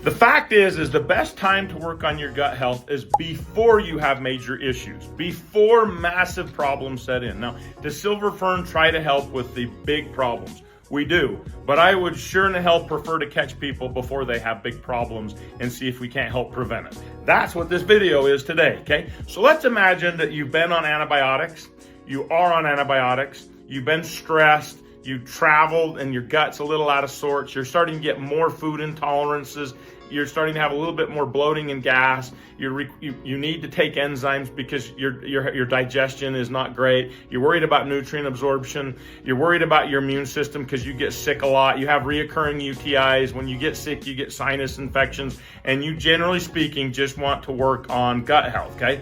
The fact is the best time to work on your gut health is before you have major issues, before massive problems set in. Now, does Silver Fern try to help with the big problems? We do, but I would sure in the hell prefer to catch people before they have big problems and see if we can't help prevent it. That's what this video is today, okay? So let's imagine that you've been on antibiotics, you are on antibiotics, you've been stressed, you traveled and your gut's a little out of sorts, you're starting to get more food intolerances, you're starting to have a little bit more bloating and gas, you need to take enzymes because your digestion is not great, you're worried about nutrient absorption, you're worried about your immune system because you get sick a lot, you have reoccurring UTIs, when you get sick you get sinus infections, and you generally speaking just want to work on gut health, okay?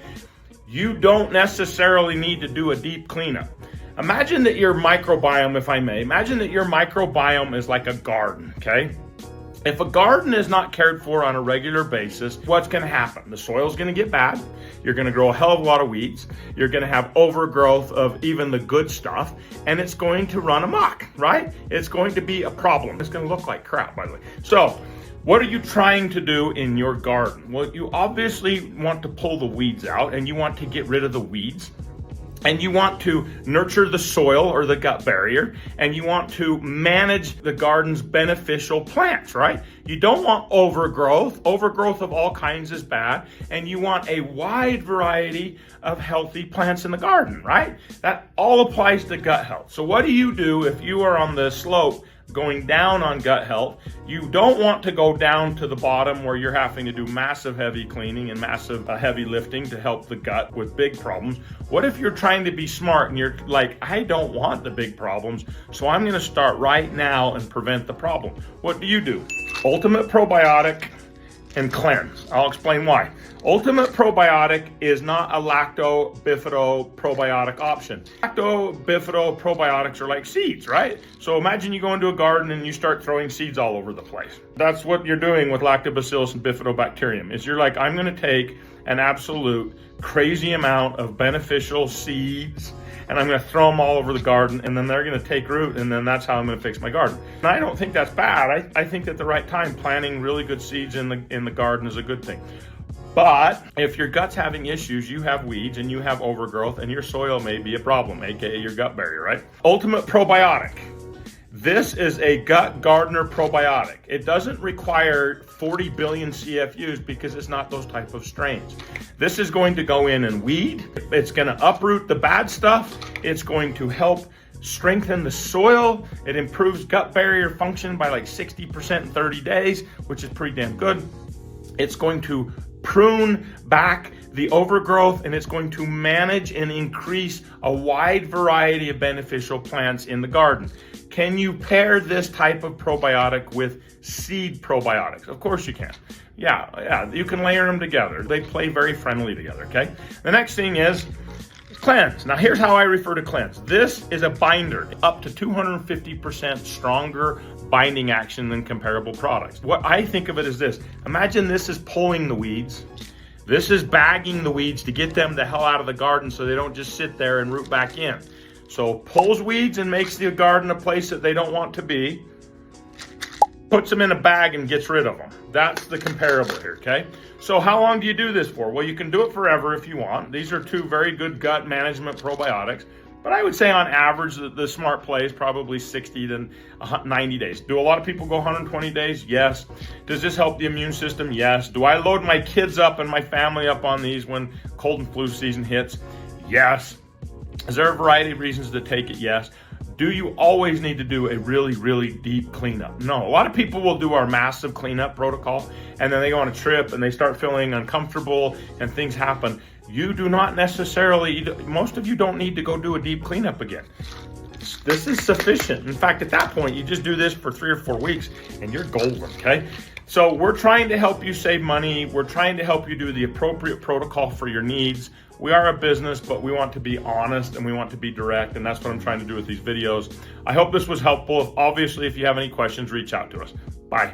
You don't necessarily need to do a deep cleanup. Imagine that your microbiome, if I may, imagine that your microbiome is like a garden, okay? If a garden is not cared for on a regular basis, what's going to happen? The soil's going to get bad. You're going to grow a hell of a lot of weeds. You're going to have overgrowth of even the good stuff, and it's going to run amok, right? It's going to be a problem. It's going to look like crap, by the way. So, what are you trying to do in your garden? Well, you obviously want to pull the weeds out, and you want to get rid of the weeds. And you want to nurture the soil or the gut barrier, and you want to manage the garden's beneficial plants, right? You don't want overgrowth. Overgrowth of all kinds is bad, and you want a wide variety of healthy plants in the garden, right? That all applies to gut health. So what do you do if you are on the slope going down on gut health? You don't want to go down to the bottom where you're having to do massive heavy cleaning and massive heavy lifting to help the gut with big problems. What if you're trying to be smart and you're like, I don't want the big problems, so I'm going to start right now and prevent the problem? What do? Ultimate Probiotic and cleanse. I'll explain why. Ultimate Probiotic is not a lacto-bifido probiotic option. Lacto-bifido probiotics are like seeds, right? So imagine you go into a garden and you start throwing seeds all over the place. That's what you're doing with lactobacillus and bifidobacterium, is you're like, I'm gonna take an absolute crazy amount of beneficial seeds and I'm gonna throw them all over the garden, and then they're gonna take root, and then that's how I'm gonna fix my garden. And I don't think that's bad. I think at the right time, planting really good seeds in the garden is a good thing. But if your gut's having issues, you have weeds and you have overgrowth, and your soil may be a problem, aka your gut barrier, right? Ultimate Probiotic. This is a gut gardener probiotic. It doesn't require 40 billion CFUs because it's not those type of strains. This is going to go in and weed. It's going to uproot the bad stuff. It's going to help strengthen the soil. It improves gut barrier function by like 60% in 30 days, which is pretty damn good. It's going to prune back the overgrowth, and it's going to manage and increase a wide variety of beneficial plants in the garden. Can you pair this type of probiotic with seed probiotics? Of course you can. Yeah, you can layer them together. They play very friendly together, okay? The next thing is cleanse. Now here's how I refer to cleanse. This is a binder, up to 250% stronger binding action than comparable products. What I think of it is this. Imagine this is pulling the weeds. This is bagging the weeds to get them the hell out of the garden so they don't just sit there and root back in. So pulls weeds and makes the garden a place that they don't want to be, puts them in a bag and gets rid of them. That's the comparable here, okay? So how long do you do this for? Well, you can do it forever if you want. These are two very good gut management probiotics, but I would say on average the smart play is probably 60 to 90 days. Do a lot of people go 120 days? Yes. Does this help the immune system? Yes. Do I load my kids up and my family up on these when cold and flu season hits? Yes. Is there a variety of reasons to take it? Yes. Do you always need to do a really, really deep cleanup? No. A lot of people will do our massive cleanup protocol, and then they go on a trip and they start feeling uncomfortable and things happen. You do not necessarily, most of you don't need to go do a deep cleanup again. This is sufficient. In fact, at that point, you just do this for 3 or 4 weeks and you're golden, okay? So we're trying to help you save money. We're trying to help you do the appropriate protocol for your needs. We are a business, but we want to be honest and we want to be direct, and that's what I'm trying to do with these videos. I hope this was helpful. Obviously, if you have any questions, reach out to us. Bye.